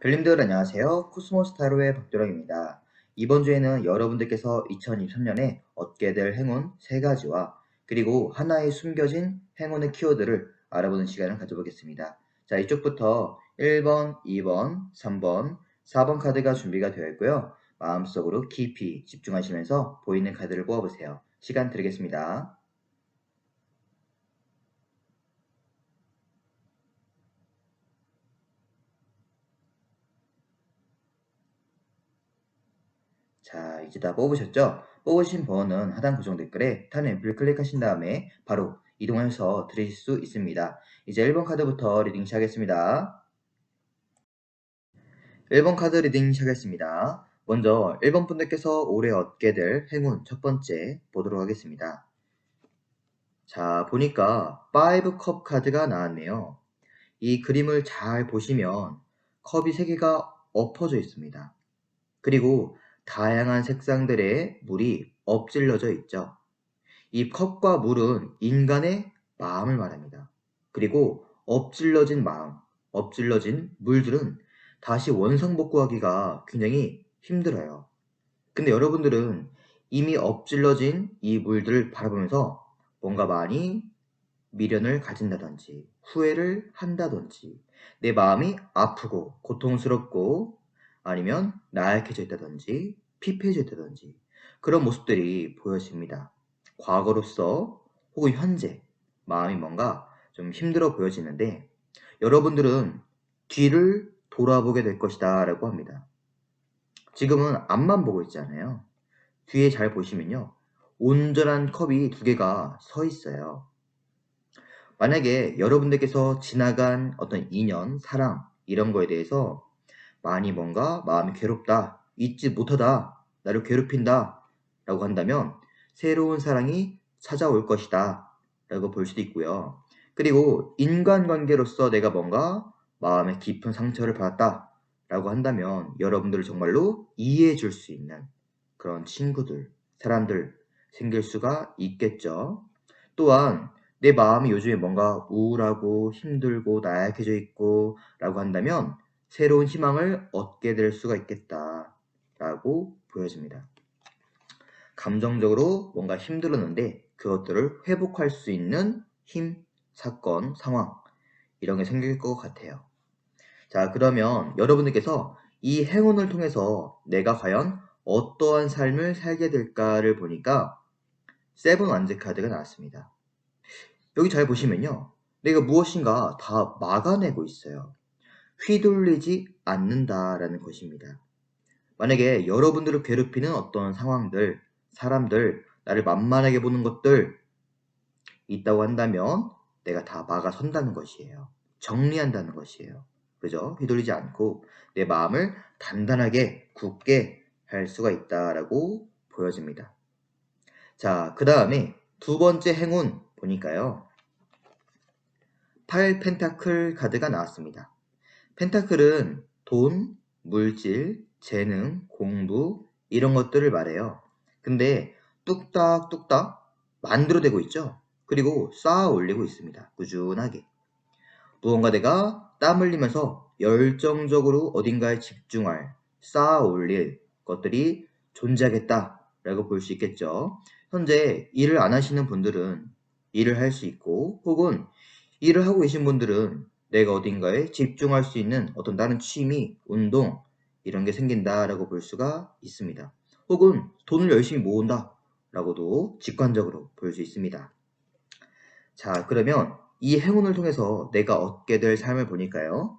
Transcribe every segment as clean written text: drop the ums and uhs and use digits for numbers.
별님들 안녕하세요. 코스모스타로의 박도령입니다. 이번 주에는 여러분들께서 2023년에 얻게 될 행운 3가지와 그리고 하나의 숨겨진 행운의 키워드를 알아보는 시간을 가져보겠습니다. 자, 이쪽부터 1번, 2번, 3번, 4번 카드가 준비가 되어 있고요. 마음속으로 깊이 집중하시면서 보이는 카드를 뽑아보세요. 시간 드리겠습니다. 자, 이제 다 뽑으셨죠? 뽑으신 번호는 하단 고정 댓글에 탄 앰플 클릭하신 다음에 바로 이동해서 들으실 수 있습니다. 이제 1번 카드부터 리딩 시작하겠습니다. 1번 카드 리딩 시작하겠습니다. 먼저 1번 분들께서 올해 얻게 될 행운 첫 번째 보도록 하겠습니다. 자, 보니까 5컵 카드가 나왔네요. 이 그림을 잘 보시면 컵이 3개가 엎어져 있습니다. 그리고 다양한 색상들의 물이 엎질러져 있죠. 이 컵과 물은 인간의 마음을 말합니다. 그리고 엎질러진 마음, 엎질러진 물들은 다시 원상복구하기가 굉장히 힘들어요. 근데 여러분들은 이미 엎질러진 이 물들을 바라보면서 뭔가 많이 미련을 가진다든지 후회를 한다든지 내 마음이 아프고 고통스럽고 아니면 나약해져 있다든지 피폐해져 있다든지 그런 모습들이 보여집니다. 과거로서 혹은 현재 마음이 뭔가 좀 힘들어 보여지는데 여러분들은 뒤를 돌아보게 될 것이다 라고 합니다. 지금은 앞만 보고 있잖아요. 뒤에 잘 보시면요. 온전한 컵이 2개가 서 있어요. 만약에 여러분들께서 지나간 어떤 인연, 사랑 이런 거에 대해서 많이 뭔가 마음이 괴롭다, 잊지 못하다, 나를 괴롭힌다 라고 한다면 새로운 사랑이 찾아올 것이다 라고 볼 수도 있고요. 그리고 인간관계로서 내가 뭔가 마음에 깊은 상처를 받았다 라고 한다면 여러분들을 정말로 이해해 줄 수 있는 그런 친구들, 사람들 생길 수가 있겠죠. 또한 내 마음이 요즘에 뭔가 우울하고 힘들고 나약해져 있고 라고 한다면 새로운 희망을 얻게 될 수가 있겠다 라고 보여집니다. 감정적으로 뭔가 힘들었는데 그것들을 회복할 수 있는 힘, 사건, 상황 이런 게 생길 것 같아요. 자, 그러면 여러분들께서 이 행운을 통해서 내가 과연 어떠한 삶을 살게 될까를 보니까 세븐 완즈 카드가 나왔습니다. 여기 잘 보시면요. 내가 무엇인가 다 막아내고 있어요. 휘둘리지 않는다라는 것입니다. 만약에 여러분들을 괴롭히는 어떤 상황들, 사람들, 나를 만만하게 보는 것들 있다고 한다면 내가 다 막아선다는 것이에요. 정리한다는 것이에요. 그죠? 휘둘리지 않고 내 마음을 단단하게 굳게 할 수가 있다라고 보여집니다. 자, 그 다음에 두 번째 행운 보니까요. 8 펜타클 카드가 나왔습니다. 펜타클은 돈, 물질, 재능, 공부 이런 것들을 말해요. 근데 뚝딱뚝딱 만들어내고 있죠. 그리고 쌓아 올리고 있습니다. 꾸준하게. 무언가 내가 땀 흘리면서 열정적으로 어딘가에 집중할, 쌓아 올릴 것들이 존재하겠다라고 볼 수 있겠죠. 현재 일을 안 하시는 분들은 일을 할 수 있고 혹은 일을 하고 계신 분들은 내가 어딘가에 집중할 수 있는 어떤 다른 취미, 운동 이런 게 생긴다라고 볼 수가 있습니다. 혹은 돈을 열심히 모은다라고도 직관적으로 볼 수 있습니다. 자, 그러면 이 행운을 통해서 내가 얻게 될 삶을 보니까요.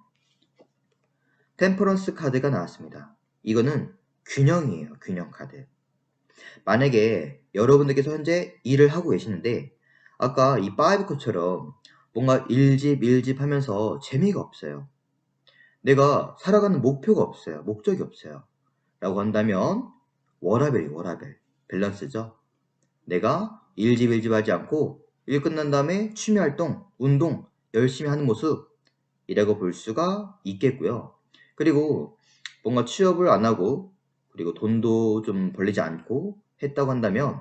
템퍼런스 카드가 나왔습니다. 이거는 균형이에요. 균형 카드. 만약에 여러분들께서 현재 일을 하고 계시는데 아까 이 5컵처럼 뭔가 일집 하면서 재미가 없어요. 내가 살아가는 목표가 없어요. 목적이 없어요. 라고 한다면 워라밸이 워라밸. 밸런스죠. 내가 일집 하지 않고 일 끝난 다음에 취미활동, 운동 열심히 하는 모습이라고 볼 수가 있겠고요. 그리고 뭔가 취업을 안 하고 그리고 돈도 좀 벌리지 않고 했다고 한다면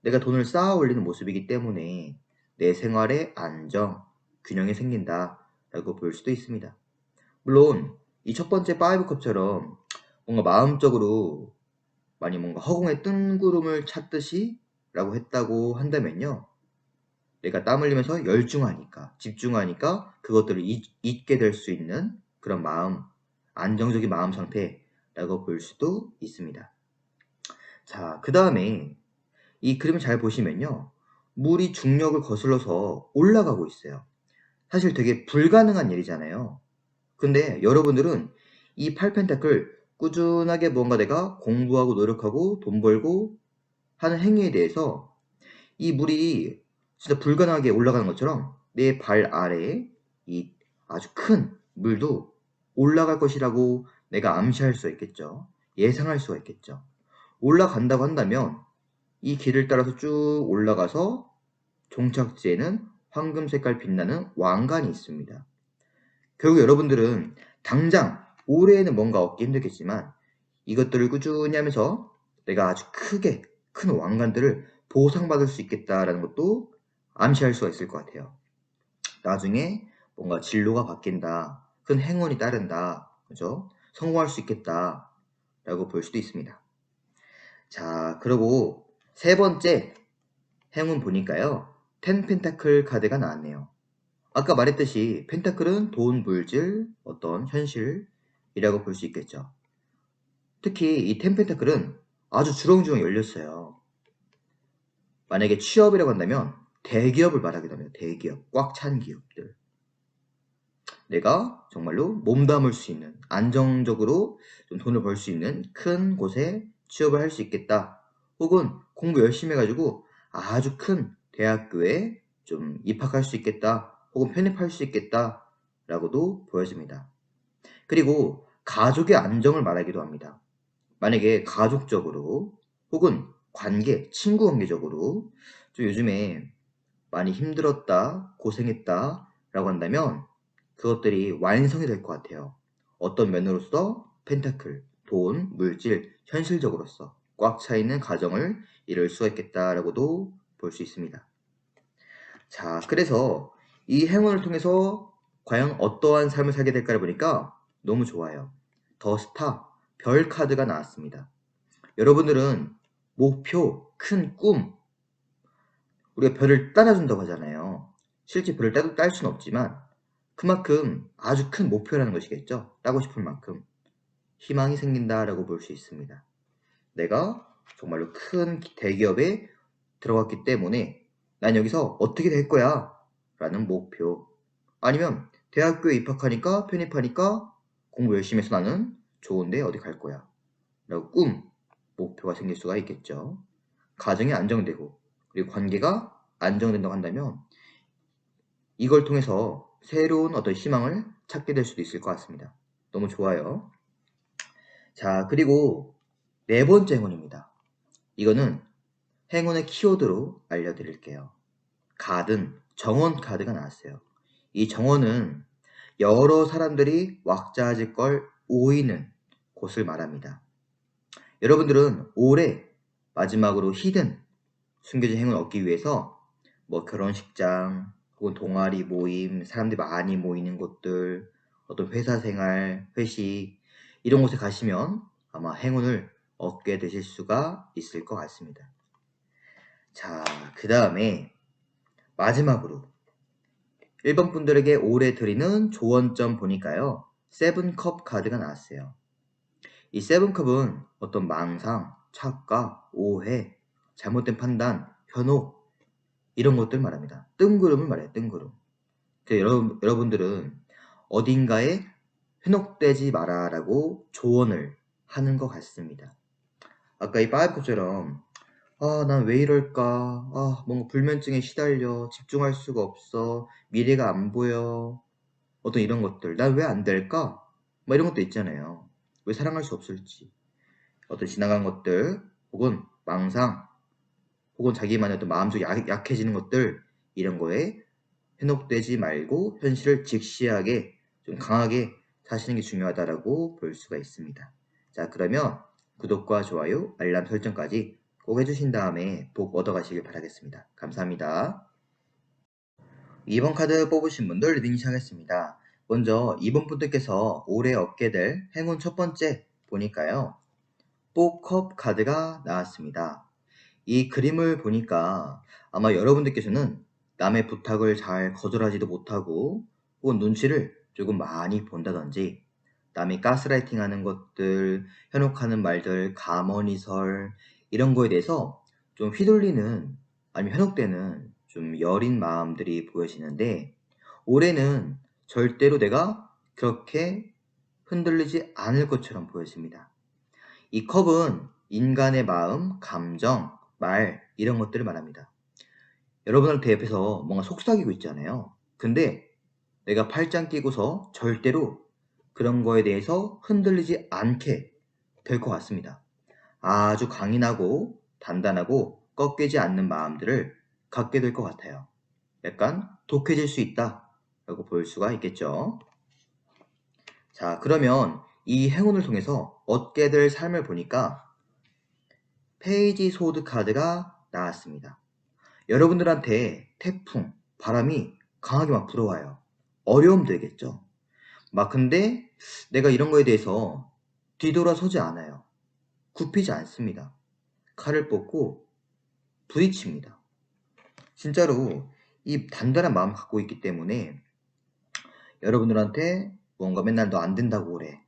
내가 돈을 쌓아 올리는 모습이기 때문에 내 생활에 안정, 균형이 생긴다라고 볼 수도 있습니다. 물론 이 첫 번째 5컵처럼 뭔가 마음적으로 많이 뭔가 허공에 뜬구름을 찾듯이 라고 했다고 한다면요. 내가 땀 흘리면서 열중하니까, 집중하니까 그것들을 잊게 될 수 있는 그런 마음, 안정적인 마음 상태라고 볼 수도 있습니다. 자, 그 다음에 이 그림을 잘 보시면요. 물이 중력을 거슬러서 올라가고 있어요. 사실 되게 불가능한 일이잖아요. 근데 여러분들은 이 8펜타클 꾸준하게 뭔가 내가 공부하고 노력하고 돈 벌고 하는 행위에 대해서 이 물이 진짜 불가능하게 올라가는 것처럼 내 발 아래에 이 아주 큰 물도 올라갈 것이라고 내가 암시할 수 있겠죠. 예상할 수가 있겠죠. 올라간다고 한다면 이 길을 따라서 쭉 올라가서 종착지에는 황금 색깔 빛나는 왕관이 있습니다. 결국 여러분들은 당장 올해에는 뭔가 얻기 힘들겠지만 이것들을 꾸준히 하면서 내가 아주 크게 큰 왕관들을 보상받을 수 있겠다라는 것도 암시할 수가 있을 것 같아요. 나중에 뭔가 진로가 바뀐다, 큰 행운이 따른다, 그죠? 성공할 수 있겠다라고 볼 수도 있습니다. 자, 그리고 세 번째 행운 보니까요. 10 펜타클 카드가 나왔네요. 아까 말했듯이 펜타클은 돈, 물질, 어떤 현실이라고 볼 수 있겠죠. 특히 이 10 펜타클은 아주 주렁주렁 열렸어요. 만약에 취업이라고 한다면 대기업을 말하게 되면 대기업, 꽉 찬 기업들. 내가 정말로 몸담을 수 있는, 안정적으로 좀 돈을 벌 수 있는 큰 곳에 취업을 할 수 있겠다. 혹은 공부 열심히 해가지고 아주 큰 대학교에 좀 입학할 수 있겠다. 혹은 편입할 수 있겠다. 라고도 보여집니다. 그리고 가족의 안정을 말하기도 합니다. 만약에 가족적으로 혹은 관계, 친구 관계적으로 좀 요즘에 많이 힘들었다, 고생했다 라고 한다면 그것들이 완성이 될 것 같아요. 어떤 면으로서 펜타클, 돈, 물질, 현실적으로서 꽉 차있는 가정을 이룰 수가 있겠다라고도 볼 수 있습니다. 자, 그래서 이 행운을 통해서 과연 어떠한 삶을 살게 될까를 보니까 너무 좋아요. 더 스타, 별 카드가 나왔습니다. 여러분들은 목표, 큰 꿈, 우리가 별을 따라준다고 하잖아요. 실제 별을 딸 수는 없지만 그만큼 아주 큰 목표라는 것이겠죠. 따고 싶은 만큼 희망이 생긴다라고 볼 수 있습니다. 내가 정말로 큰 대기업에 들어갔기 때문에 난 여기서 어떻게 될 거야 라는 목표, 아니면 대학교에 입학하니까 편입하니까 공부 열심히 해서 나는 좋은데 어디 갈 거야 라고 꿈, 목표가 생길 수가 있겠죠. 가정이 안정되고 그리고 관계가 안정된다고 한다면 이걸 통해서 새로운 어떤 희망을 찾게 될 수도 있을 것 같습니다. 너무 좋아요. 자, 그리고 네 번째 행운입니다. 이거는 행운의 키워드로 알려드릴게요. 가든, 정원 카드가 나왔어요. 이 정원은 여러 사람들이 왁자지껄 모이는 곳을 말합니다. 여러분들은 올해 마지막으로 히든 숨겨진 행운을 얻기 위해서 뭐 결혼식장 혹은 동아리 모임, 사람들이 많이 모이는 곳들, 어떤 회사 생활, 회식 이런 곳에 가시면 아마 행운을 얻게 되실 수가 있을 것 같습니다. 자, 그 다음에 마지막으로 1번 분들에게 올해 드리는 조언점 보니까요. 세븐컵 카드가 나왔어요. 이 세븐컵은 어떤 망상, 착각, 오해, 잘못된 판단, 현혹 이런 것들 말합니다. 뜬구름을 말해요. 뜬구름. 여러분들은 어딘가에 현혹되지 마라라고 조언을 하는 것 같습니다. 아까 이 파이프처럼 난 왜 이럴까? 뭔가 불면증에 시달려. 집중할 수가 없어. 미래가 안 보여. 어떤 이런 것들. 난 왜 안 될까? 뭐 이런 것도 있잖아요. 왜 사랑할 수 없을지. 어떤 지나간 것들, 혹은 망상, 혹은 자기만의 어떤 마음속이 약해지는 것들, 이런 거에 현혹되지 말고 현실을 직시하게 좀 강하게 사시는 게 중요하다라고 볼 수가 있습니다. 자, 그러면 구독과 좋아요, 알람 설정까지 꼭 해주신 다음에 복 얻어가시길 바라겠습니다. 감사합니다. 2번 카드 뽑으신 분들 리딩 시작하겠습니다. 먼저 이번 분들께서 올해 얻게 될 행운 첫 번째 보니까요. 뽀컵 카드가 나왔습니다. 이 그림을 보니까 아마 여러분들께서는 남의 부탁을 잘 거절하지도 못하고 혹은 눈치를 조금 많이 본다든지 남이 가스라이팅 하는 것들, 현혹하는 말들, 가머니설 이런 거에 대해서 좀 휘둘리는 아니면 현혹되는 좀 여린 마음들이 보여지는데 올해는 절대로 내가 그렇게 흔들리지 않을 것처럼 보여집니다. 이 컵은 인간의 마음, 감정, 말 이런 것들을 말합니다. 여러분한테 옆에서 뭔가 속삭이고 있잖아요. 근데 내가 팔짱 끼고서 절대로 그런 거에 대해서 흔들리지 않게 될 것 같습니다. 아주 강인하고 단단하고 꺾이지 않는 마음들을 갖게 될 것 같아요. 약간 독해질 수 있다 라고 볼 수가 있겠죠. 자, 그러면 이 행운을 통해서 얻게 될 삶을 보니까 페이지 소드 카드가 나왔습니다. 여러분들한테 태풍, 바람이 강하게 막 불어와요. 어려움 되겠죠. 막 근데 내가 이런 거에 대해서 뒤돌아서지 않아요. 굽히지 않습니다. 칼을 뽑고 부딪힙니다. 진짜로 이 단단한 마음 갖고 있기 때문에 여러분들한테 뭔가 맨날 너 안 된다고 그래.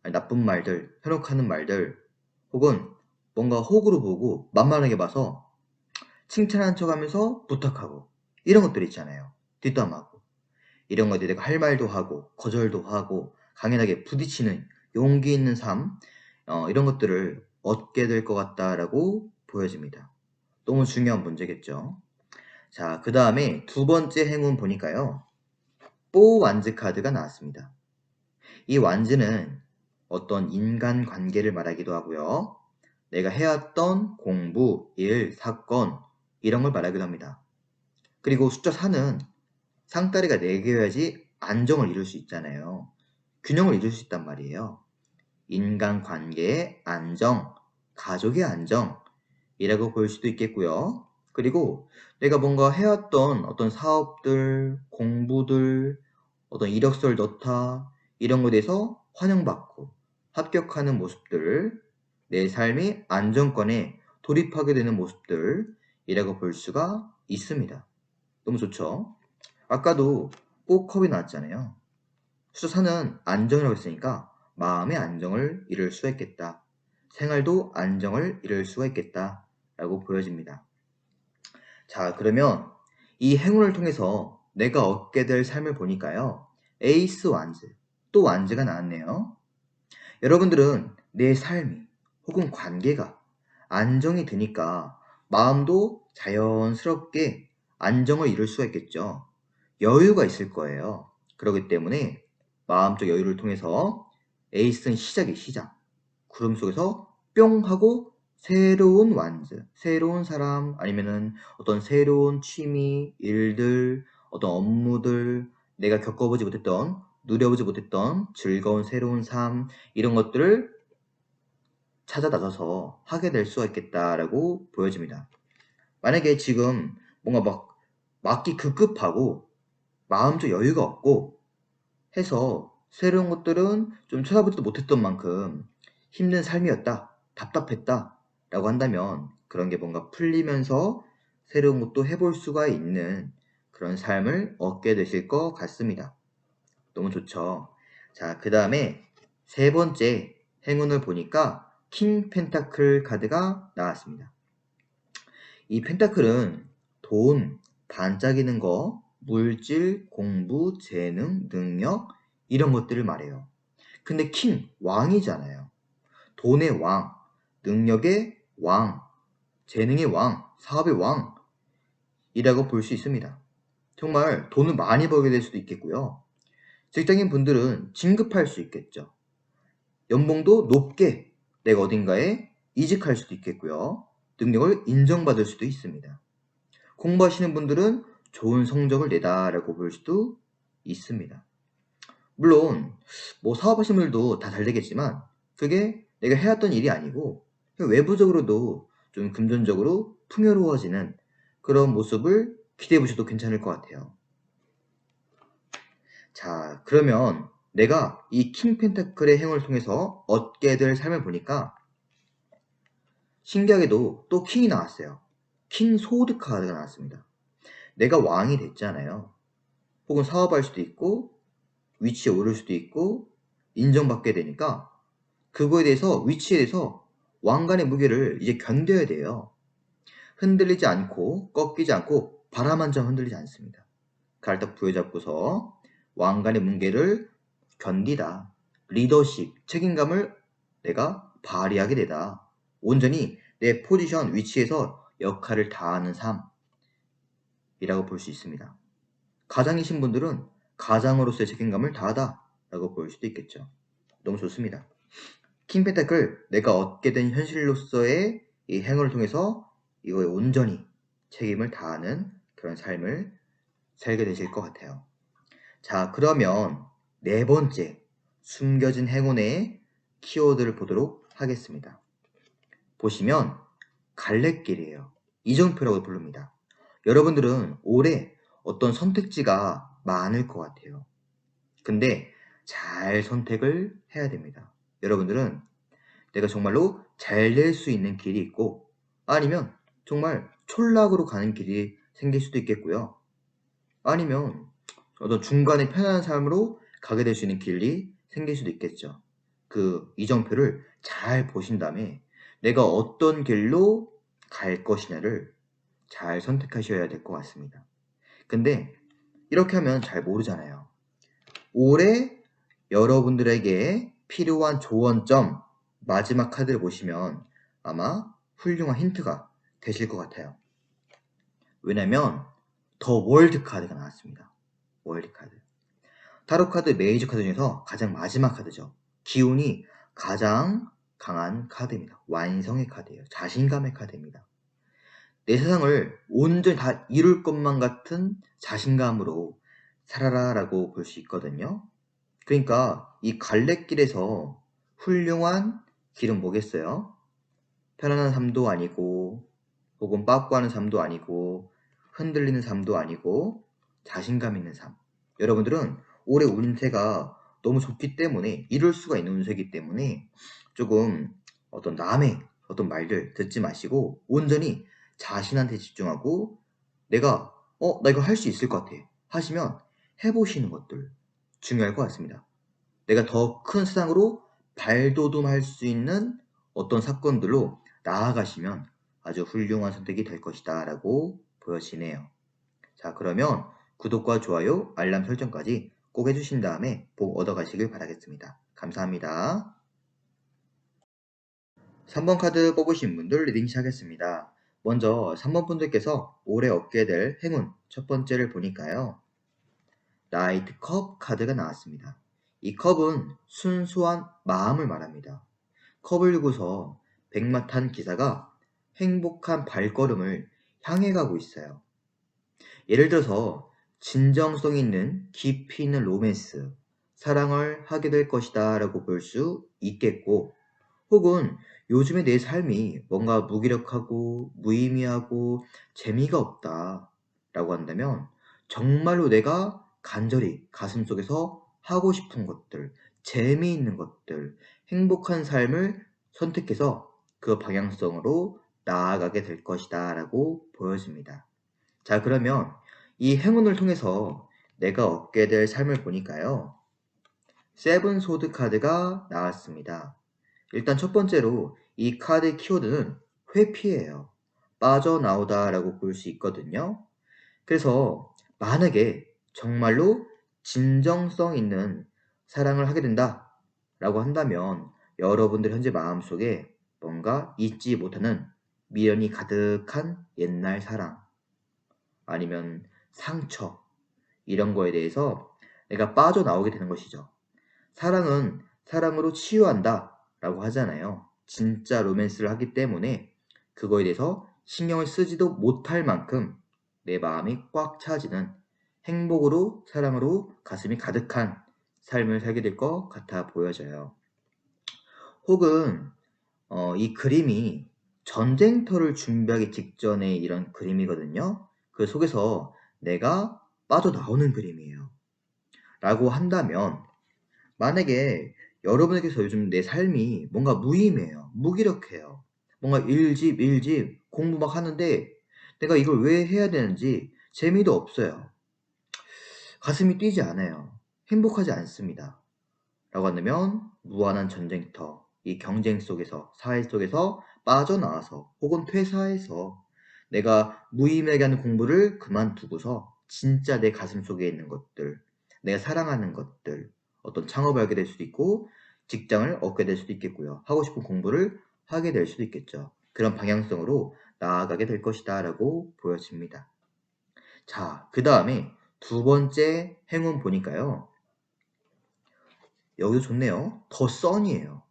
아니, 나쁜 말들, 현혹하는 말들 혹은 뭔가 호구로 보고 만만하게 봐서 칭찬한 척하면서 부탁하고 이런 것들 있잖아요. 뒷담하고 이런 것들이 내가 할 말도 하고 거절도 하고 강인하게 부딪히는 용기 있는 삶 이런 것들을 얻게 될 것 같다라고 보여집니다. 너무 중요한 문제겠죠. 자, 그 다음에 두 번째 행운 보니까요. 뽀 완즈 카드가 나왔습니다. 이 완즈는 어떤 인간 관계를 말하기도 하고요. 내가 해왔던 공부, 일, 사건 이런 걸 말하기도 합니다. 그리고 숫자 4는 상다리가 4개여야지 안정을 이룰 수 있잖아요. 균형을 이룰 수 있단 말이에요. 인간관계의 안정, 가족의 안정이라고 볼 수도 있겠고요. 그리고 내가 뭔가 해왔던 어떤 사업들, 공부들, 어떤 이력서를 넣다 이런 것에 대해서 환영받고 합격하는 모습들, 내 삶의 안정권에 돌입하게 되는 모습들이라고 볼 수가 있습니다. 너무 좋죠? 아까도 꼭 컵이 나왔잖아요. 숫자 4는 안정이라고 했으니까 마음의 안정을 이룰 수가 있겠다. 생활도 안정을 이룰 수가 있겠다. 라고 보여집니다. 자, 그러면 이 행운을 통해서 내가 얻게 될 삶을 보니까요. 에이스 완즈, 또 완즈가 나왔네요. 여러분들은 내 삶이 혹은 관계가 안정이 되니까 마음도 자연스럽게 안정을 이룰 수가 있겠죠. 여유가 있을 거예요. 그렇기 때문에 마음적 여유를 통해서 에이스는 시작이 시작. 구름 속에서 뿅 하고 새로운 완즈, 새로운 사람 아니면은 어떤 새로운 취미, 일들, 어떤 업무들, 내가 겪어보지 못했던, 누려보지 못했던 즐거운 새로운 삶 이런 것들을 찾아 나서서 하게 될 수가 있겠다라고 보여집니다. 만약에 지금 뭔가 막 맞기 급급하고 마음적 여유가 없고 해서 새로운 것들은 좀 찾아보지도 못했던 만큼 힘든 삶이었다, 답답했다 라고 한다면 그런 게 뭔가 풀리면서 새로운 것도 해볼 수가 있는 그런 삶을 얻게 되실 것 같습니다. 너무 좋죠. 자, 그 다음에 세 번째 행운을 보니까 킹 펜타클 카드가 나왔습니다. 이 펜타클은 돈, 반짝이는 거, 물질, 공부, 재능, 능력 이런 것들을 말해요. 근데 킹, 왕이잖아요. 돈의 왕, 능력의 왕, 재능의 왕, 사업의 왕이라고 볼 수 있습니다. 정말 돈을 많이 벌게 될 수도 있겠고요. 직장인 분들은 진급할 수 있겠죠. 연봉도 높게 내가 어딘가에 이직할 수도 있겠고요. 능력을 인정받을 수도 있습니다. 공부하시는 분들은 좋은 성적을 내다라고 볼 수도 있습니다. 물론 뭐 사업하시는 분들도 다 잘 되겠지만 그게 내가 해왔던 일이 아니고 외부적으로도 좀 금전적으로 풍요로워지는 그런 모습을 기대해 보셔도 괜찮을 것 같아요. 자, 그러면 내가 이 킹 펜타클의 행운을 통해서 얻게 될 삶을 보니까 신기하게도 또 킹이 나왔어요. 킹 소드 카드가 나왔습니다. 내가 왕이 됐잖아요. 혹은 사업할 수도 있고 위치에 오를 수도 있고 인정받게 되니까 그거에 대해서 위치에 대해서 왕관의 무게를 이제 견뎌야 돼요. 흔들리지 않고 꺾이지 않고 바람 한 점 흔들리지 않습니다. 가를 딱 부여잡고서 왕관의 무게를 견디다. 리더십, 책임감을 내가 발휘하게 되다. 온전히 내 포지션, 위치에서 역할을 다하는 삶이라고 볼 수 있습니다. 가장이신 분들은 가장으로서의 책임감을 다하다 라고 볼 수도 있겠죠. 너무 좋습니다. 킹 펜타클, 내가 얻게 된 현실로서의 이 행운을 통해서 이거에 온전히 책임을 다하는 그런 삶을 살게 되실 것 같아요. 자, 그러면 네 번째 숨겨진 행운의 키워드를 보도록 하겠습니다. 보시면 갈래길이에요. 이정표라고 부릅니다. 여러분들은 올해 어떤 선택지가 많을 것 같아요. 근데 잘 선택을 해야 됩니다. 여러분들은 내가 정말로 잘 될 수 있는 길이 있고 아니면 정말 촌락으로 가는 길이 생길 수도 있겠고요. 아니면 어떤 중간에 편안한 삶으로 가게 될 수 있는 길이 생길 수도 있겠죠. 그 이정표를 잘 보신 다음에 내가 어떤 길로 갈 것이냐를 잘 선택하셔야 될 것 같습니다. 근데 이렇게 하면 잘 모르잖아요. 올해 여러분들에게 필요한 조언점 마지막 카드를 보시면 아마 훌륭한 힌트가 되실 것 같아요. 왜냐면 더 월드 카드가 나왔습니다. 월드 카드. 타로 카드 메이저 카드 중에서 가장 마지막 카드죠. 기운이 가장 강한 카드입니다. 완성의 카드예요. 자신감의 카드입니다. 내 세상을 온전히 다 이룰 것만 같은 자신감으로 살아라 라고 볼 수 있거든요. 그러니까 이 갈래길에서 훌륭한 길은 뭐겠어요? 편안한 삶도 아니고 혹은 빠꾸하는 삶도 아니고 흔들리는 삶도 아니고 자신감 있는 삶. 여러분들은 올해 운세가 너무 좋기 때문에 이룰 수가 있는 운세이기 때문에 조금 어떤 남의 어떤 말들 듣지 마시고 온전히 자신한테 집중하고 내가 나 이거 할 수 있을 것 같아 하시면 해보시는 것들 중요할 것 같습니다. 내가 더 큰 세상으로 발돋움할 수 있는 어떤 사건들로 나아가시면 아주 훌륭한 선택이 될 것이다 라고 보여지네요. 자, 그러면 구독과 좋아요, 알람 설정까지 꼭 해주신 다음에 복 얻어가시길 바라겠습니다. 감사합니다. 3번 카드 뽑으신 분들 리딩 시작하겠습니다. 먼저 3번 분들께서 올해 얻게 될 행운 첫 번째를 보니까요. 나이트 컵 카드가 나왔습니다. 이 컵은 순수한 마음을 말합니다. 컵을 들고서 백마 탄 기사가 행복한 발걸음을 향해 가고 있어요. 예를 들어서 진정성 있는 깊이 있는 로맨스, 사랑을 하게 될 것이다 라고 볼 수 있겠고 혹은 요즘에 내 삶이 뭔가 무기력하고 무의미하고 재미가 없다 라고 한다면 정말로 내가 간절히 가슴속에서 하고 싶은 것들, 재미있는 것들, 행복한 삶을 선택해서 그 방향성으로 나아가게 될 것이다 라고 보여집니다. 자, 그러면 이 행운을 통해서 내가 얻게 될 삶을 보니까요. 세븐 소드 카드가 나왔습니다. 일단 첫 번째로 이 카드의 키워드는 회피예요. 빠져나오다 라고 볼 수 있거든요. 그래서 만약에 정말로 진정성 있는 사랑을 하게 된다 라고 한다면 여러분들 현재 마음속에 뭔가 잊지 못하는 미련이 가득한 옛날 사랑 아니면 상처 이런 거에 대해서 내가 빠져나오게 되는 것이죠. 사랑은 사랑으로 치유한다 라고 하잖아요. 진짜 로맨스를 하기 때문에 그거에 대해서 신경을 쓰지도 못할 만큼 내 마음이 꽉 차지는 행복으로 사랑으로 가슴이 가득한 삶을 살게 될 것 같아 보여져요. 혹은 이 그림이 전쟁터를 준비하기 직전의 이런 그림이거든요. 그 속에서 내가 빠져나오는 그림이에요. 라고 한다면 만약에 여러분에게서 요즘 내 삶이 뭔가 무의미해요. 무기력해요. 뭔가 일집 공부 막 하는데 내가 이걸 왜 해야 되는지 재미도 없어요. 가슴이 뛰지 않아요. 행복하지 않습니다. 라고 한다면 무한한 전쟁터, 이 경쟁 속에서, 사회 속에서 빠져나와서 혹은 퇴사해서 내가 무의미하게 하는 공부를 그만두고서 진짜 내 가슴 속에 있는 것들, 내가 사랑하는 것들, 어떤 창업을 하게 될 수도 있고 직장을 얻게 될 수도 있겠고요. 하고 싶은 공부를 하게 될 수도 있겠죠. 그런 방향성으로 나아가게 될 것이다 라고 보여집니다. 자, 그 다음에 두 번째 행운 보니까요. 여기도 좋네요. 더 선이에요.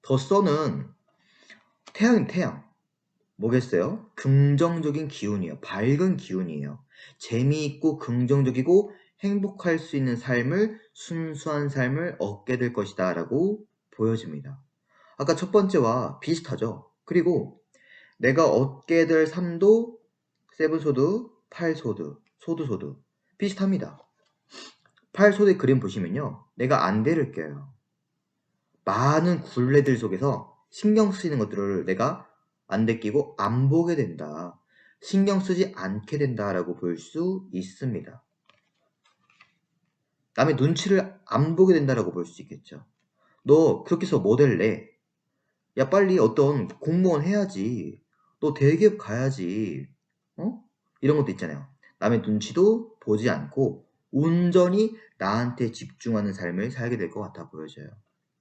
더 선은 태양인 태양. 뭐겠어요? 긍정적인 기운이에요. 밝은 기운이에요. 재미있고 긍정적이고 행복할 수 있는 삶을, 순수한 삶을 얻게 될 것이다 라고 보여집니다. 아까 첫 번째와 비슷하죠? 그리고 내가 얻게 될 삶도 세븐소드, 팔소드, 소드소드 비슷합니다. 팔소드의 그림 보시면요. 내가 안대를 껴요. 많은 굴레들 속에서 신경 쓰이는 것들을 내가 안대 끼고 안 보게 된다. 신경 쓰지 않게 된다라고 볼 수 있습니다. 남의 눈치를 안 보게 된다라고 볼 수 있겠죠. 너 그렇게 해서 뭐 될래? 야 빨리 어떤 공무원 해야지. 너 대기업 가야지. 어? 이런 것도 있잖아요. 남의 눈치도 보지 않고 온전히 나한테 집중하는 삶을 살게 될 것 같아 보여져요.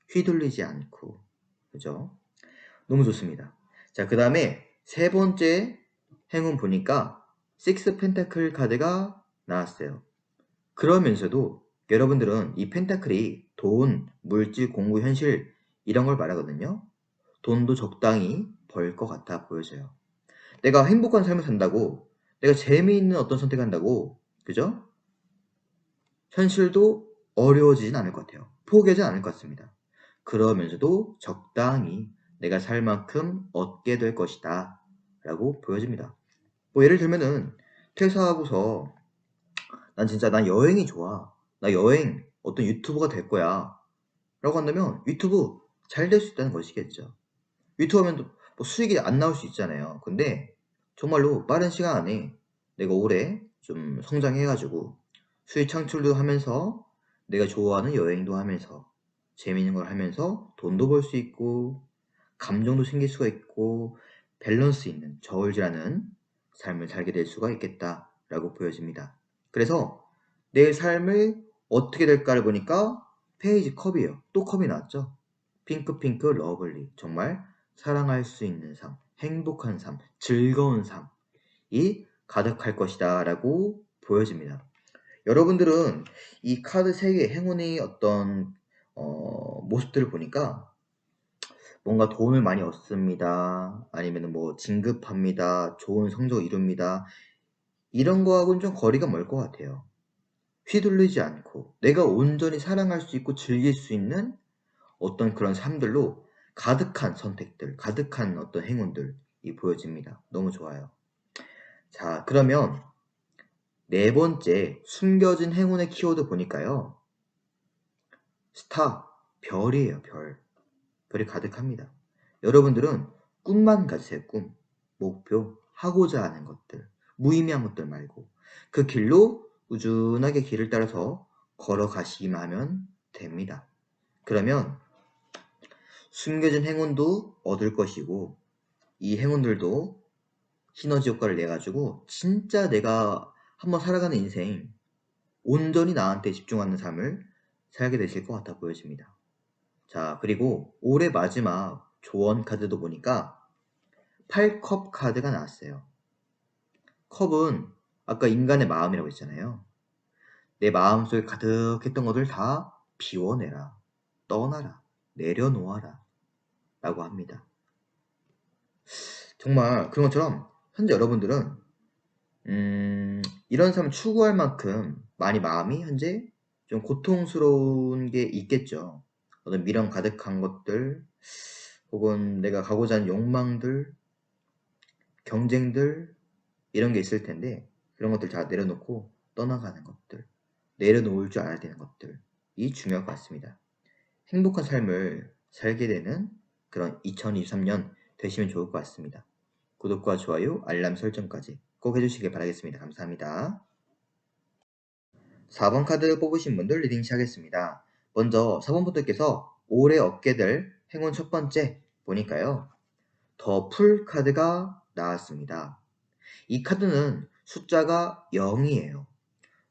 휘둘리지 않고. 그죠? 너무 좋습니다. 자, 그 다음에 세 번째 행운 보니까 식스 펜타클 카드가 나왔어요. 그러면서도 여러분들은 이 펜타클이 돈, 물질, 공부, 현실 이런 걸 말하거든요. 돈도 적당히 벌 것 같아 보여져요. 내가 행복한 삶을 산다고, 내가 재미있는 어떤 선택을 한다고, 그죠? 현실도 어려워지진 않을 것 같아요. 포기하지 않을 것 같습니다. 그러면서도 적당히 내가 살 만큼 얻게 될 것이다 라고 보여집니다. 뭐 예를 들면은 퇴사하고서 난 여행이 좋아. 나 여행 어떤 유튜버가 될 거야 라고 한다면 유튜브 잘 될 수 있다는 것이겠죠. 유튜브 하면 뭐 수익이 안 나올 수 있잖아요. 근데 정말로 빠른 시간 안에 내가 올해 좀 성장해가지고 수익 창출도 하면서 내가 좋아하는 여행도 하면서 재미있는 걸 하면서 돈도 벌 수 있고 감정도 생길 수가 있고 밸런스 있는 저울질하는 삶을 살게 될 수가 있겠다라고 보여집니다. 그래서 내 삶을 어떻게 될까를 보니까 페이지 컵이에요. 또 컵이 나왔죠. 핑크핑크 러블리. 정말 사랑할 수 있는 삶, 행복한 삶, 즐거운 삶이 가득할 것이다 라고 보여집니다. 여러분들은 이 카드 3개 행운의 어떤 모습들을 보니까 뭔가 돈을 많이 얻습니다. 아니면 뭐 진급합니다. 좋은 성적을 이룹니다. 이런 거하고는 좀 거리가 멀 것 같아요. 휘둘리지 않고 내가 온전히 사랑할 수 있고 즐길 수 있는 어떤 그런 삶들로 가득한 선택들, 가득한 어떤 행운들이 보여집니다. 너무 좋아요. 자, 그러면 네 번째 숨겨진 행운의 키워드 보니까요. 스타, 별이에요, 별. 별이 가득합니다. 여러분들은 꿈만 가지세요, 꿈. 목표, 하고자 하는 것들. 무의미한 것들 말고. 그 길로 꾸준하게 길을 따라서 걸어가시기만 하면 됩니다. 그러면 숨겨진 행운도 얻을 것이고 이 행운들도 시너지 효과를 내가지고 진짜 내가 한번 살아가는 인생 온전히 나한테 집중하는 삶을 살게 되실 것 같아 보여집니다. 자, 그리고 올해 마지막 조언 카드도 보니까 8컵 카드가 나왔어요. 컵은 아까 인간의 마음이라고 했잖아요. 내 마음속에 가득했던 것들 다 비워내라, 떠나라, 내려놓아라 라고 합니다. 정말 그런 것처럼 현재 여러분들은 이런 삶을 추구할 만큼 많이 마음이 현재 좀 고통스러운 게 있겠죠. 어떤 미련 가득한 것들, 혹은 내가 가고자 하는 욕망들, 경쟁들, 이런 게 있을 텐데, 그런 것들 다 내려놓고 떠나가는 것들. 내려놓을 줄 알아야 되는 것들이 중요할 것 같습니다. 행복한 삶을 살게 되는 그런 2023년 되시면 좋을 것 같습니다. 구독과 좋아요, 알람 설정까지 꼭 해주시길 바라겠습니다. 감사합니다. 4번 카드 뽑으신 분들 리딩 시작하겠습니다. 먼저 4번 분들께서 올해 얻게 될 행운 첫 번째 보니까요. 더 풀 카드가 나왔습니다. 이 카드는 숫자가 0이에요.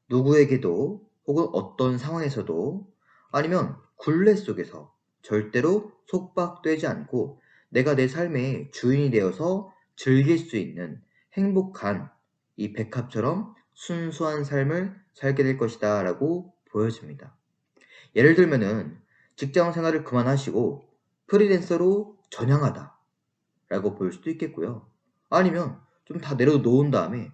누구에게도 혹은 어떤 상황에서도 아니면 굴레 속에서 절대로 속박되지 않고 내가 내 삶의 주인이 되어서 즐길 수 있는 행복한 이 백합처럼 순수한 삶을 살게 될 것이다 라고 보여집니다. 예를 들면은 직장 생활을 그만하시고 프리랜서로 전향하다 라고 볼 수도 있겠고요. 아니면 좀 다 내려놓은 다음에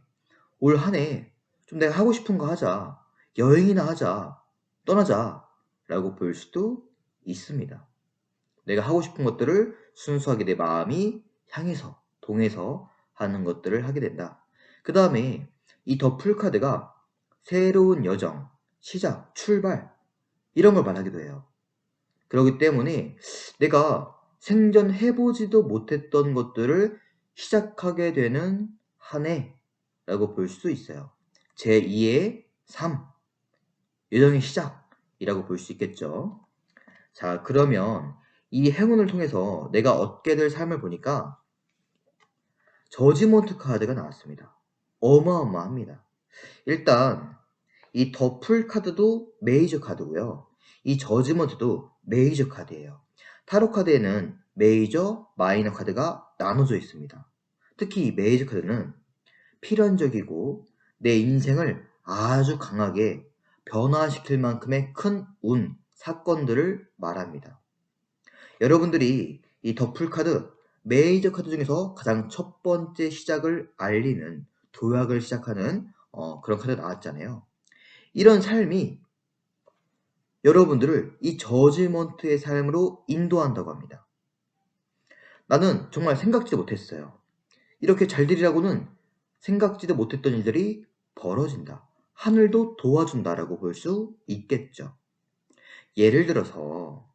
올 한 해 좀 내가 하고 싶은 거 하자. 여행이나 하자. 떠나자. 라고 볼 수도 있습니다. 내가 하고 싶은 것들을 순수하게 내 마음이 향해서, 동해서 하는 것들을 하게 된다. 그 다음에 이 더 풀카드가 새로운 여정, 시작, 출발 이런 걸 말하기도 해요. 그렇기 때문에 내가 생전 해보지도 못했던 것들을 시작하게 되는 한 해라고 볼 수 있어요. 제2의 삶, 여정의 시작이라고 볼 수 있겠죠. 자, 그러면 이 행운을 통해서 내가 얻게 될 삶을 보니까 저지먼트 카드가 나왔습니다. 어마어마합니다. 일단 이 더 풀 카드도 메이저 카드고요. 이 저지먼트도 메이저 카드예요. 타로 카드에는 메이저, 마이너 카드가 나눠져 있습니다. 특히 이 메이저 카드는 필연적이고 내 인생을 아주 강하게 변화시킬 만큼의 큰 운, 사건들을 말합니다. 여러분들이 이 더 풀 카드, 메이저 카드 중에서 가장 첫 번째 시작을 알리는 도약을 시작하는 그런 카드가 나왔잖아요. 이런 삶이 여러분들을 이 저지먼트의 삶으로 인도한다고 합니다. 나는 정말 생각지도 못했어요. 이렇게 잘 되리라고는 생각지도 못했던 일들이 벌어진다. 하늘도 도와준다라고 볼 수 있겠죠. 예를 들어서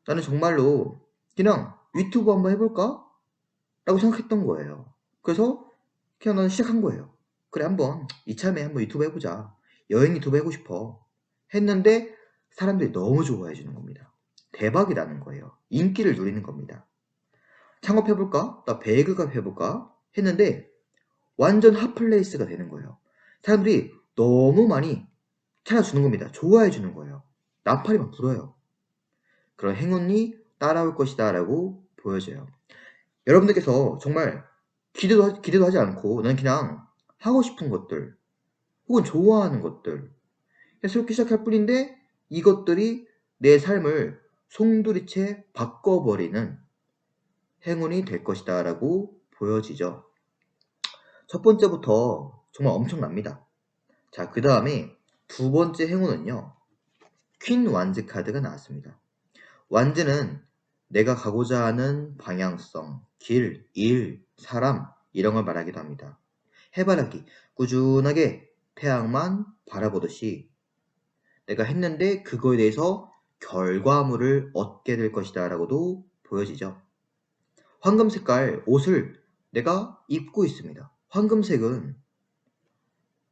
나는 정말로 그냥 유튜브 한번 해볼까? 라고 생각했던 거예요. 그래서 그냥 나는 시작한 거예요. 그래 한번 이참에 한번 유튜브 해보자. 여행 유튜브 해보고 싶어. 했는데 사람들이 너무 좋아해 주는 겁니다. 대박이라는 거예요. 인기를 누리는 겁니다. 창업해볼까? 나 베이글값 해볼까? 했는데 완전 핫플레이스가 되는 거예요. 사람들이 너무 많이 찾아주는 겁니다. 좋아해 주는 거예요. 나팔이 막 불어요. 그런 행운이 따라올 것이다 라고 보여져요. 여러분들께서 정말 기대도 하지 않고 난 그냥 하고 싶은 것들 혹은 좋아하는 것들 새롭게 시작할 뿐인데 이것들이 내 삶을 송두리째 바꿔버리는 행운이 될 것이다 라고 보여지죠. 첫 번째부터 정말 엄청납니다. 자, 그 다음에 두 번째 행운은요. 퀸 완즈 카드가 나왔습니다. 완즈는 내가 가고자 하는 방향성, 길, 일, 사람 이런 걸 말하기도 합니다. 해바라기, 꾸준하게 태양만 바라보듯이 내가 했는데 그거에 대해서 결과물을 얻게 될 것이다 라고도 보여지죠. 황금 색깔 옷을 내가 입고 있습니다. 황금색은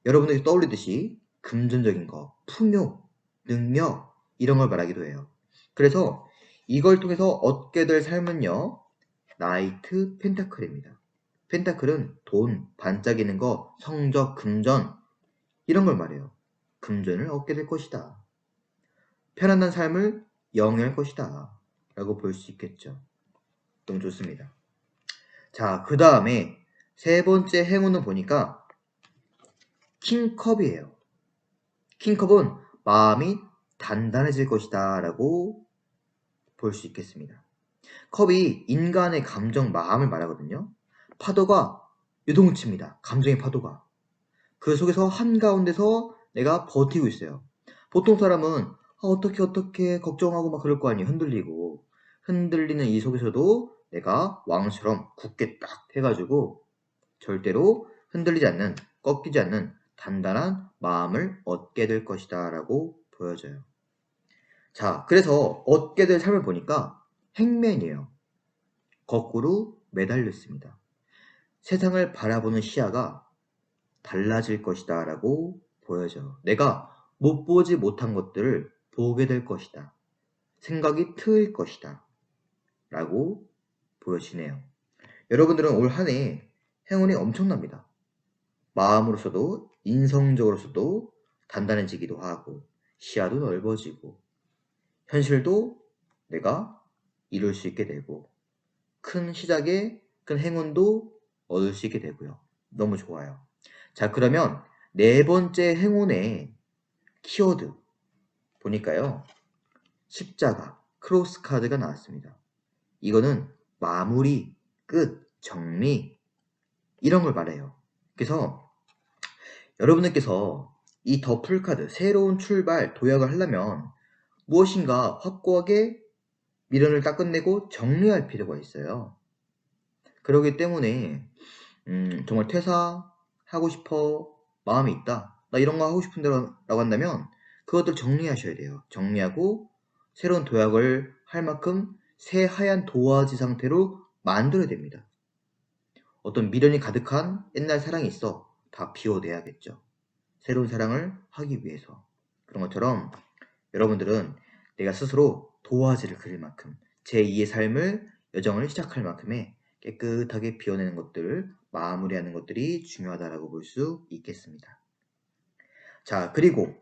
여러분들이 떠올리듯이 금전적인 거, 풍요, 능력 이런 걸 말하기도 해요. 그래서 이걸 통해서 얻게 될 삶은요. 나이트 펜타클입니다. 펜타클은 돈, 반짝이는 거, 성적, 금전 이런 걸 말해요. 금전을 얻게 될 것이다. 편안한 삶을 영위할 것이다. 라고 볼 수 있겠죠. 너무 좋습니다. 자, 그 다음에 세 번째 행운은 보니까 킹컵이에요. 킹컵은 마음이 단단해질 것이다 라고 볼 수 있겠습니다. 컵이 인간의 감정, 마음을 말하거든요. 파도가 요동칩니다. 감정의 파도가. 그 속에서 한가운데서 내가 버티고 있어요. 보통 사람은 어떻게 걱정하고 막 그럴 거 아니에요. 흔들리고. 흔들리는 이 속에서도 내가 왕처럼 굳게 딱 해가지고 절대로 흔들리지 않는, 꺾이지 않는 단단한 마음을 얻게 될 것이다 라고 보여져요. 자, 그래서 얻게 될 삶을 보니까 행맨이에요. 거꾸로 매달려 있습니다. 세상을 바라보는 시야가 달라질 것이다 라고 보여져요. 내가 못 보지 못한 것들을 보게 될 것이다. 생각이 트일 것이다 라고 보여지네요. 여러분들은 올 한 해 행운이 엄청납니다. 마음으로서도 인성적으로서도 단단해지기도 하고 시야도 넓어지고 현실도 내가 이룰 수 있게 되고 큰 시작에 큰 행운도 얻을 수 있게 되고요. 너무 좋아요. 자, 그러면 네 번째 행운의 키워드 보니까요. 십자가, 크로스 카드가 나왔습니다. 이거는 마무리, 끝, 정리 이런 걸 말해요. 그래서 여러분들께서 이 더풀 카드, 새로운 출발, 도약을 하려면 무엇인가 확고하게 미련을 딱 끝내고 정리할 필요가 있어요. 그렇기 때문에 정말 퇴사하고 싶어, 마음이 있다, 나 이런 거 하고 싶은데 라고 한다면 그것들 정리하셔야 돼요. 정리하고 새로운 도약을 할 만큼 새하얀 도화지 상태로 만들어야 됩니다. 어떤 미련이 가득한 옛날 사랑이 있어, 다 비워내야겠죠. 새로운 사랑을 하기 위해서. 그런 것처럼 여러분들은 내가 스스로 도화지를 그릴 만큼 제2의 삶을, 여정을 시작할 만큼의 깨끗하게 비워내는 것들, 마무리하는 것들이 중요하다고 볼 수 있겠습니다. 자, 그리고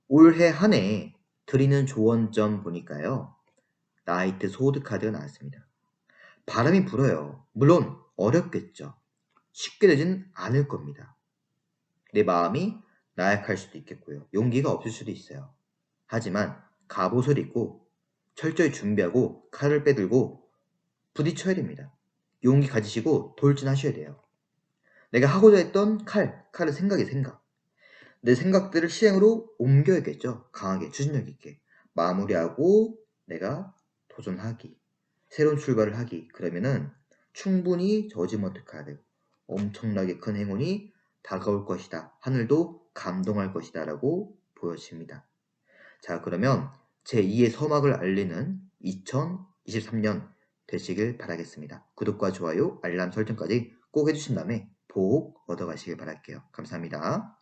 올해 한 해 드리는 조언점 보니까요. 나이트 소드 카드가 나왔습니다. 바람이 불어요. 물론 어렵겠죠. 쉽게 되진 않을 겁니다. 내 마음이 나약할 수도 있겠고요. 용기가 없을 수도 있어요. 하지만 갑옷을 입고 철저히 준비하고 칼을 빼들고 부딪혀야 됩니다. 용기 가지시고 돌진하셔야 돼요. 내가 하고자 했던 칼은 생각. 내 생각들을 실행으로 옮겨야겠죠. 강하게, 추진력 있게. 마무리하고 내가 도전하기. 새로운 출발을 하기. 그러면은 충분히 저지먼트 카드. 엄청나게 큰 행운이 다가올 것이다. 하늘도 감동할 것이다. 라고 보여집니다. 자, 그러면 제2의 서막을 알리는 2023년 되시길 바라겠습니다. 구독과 좋아요, 알람 설정까지 꼭 해주신 다음에 복 얻어가시길 바랄게요. 감사합니다.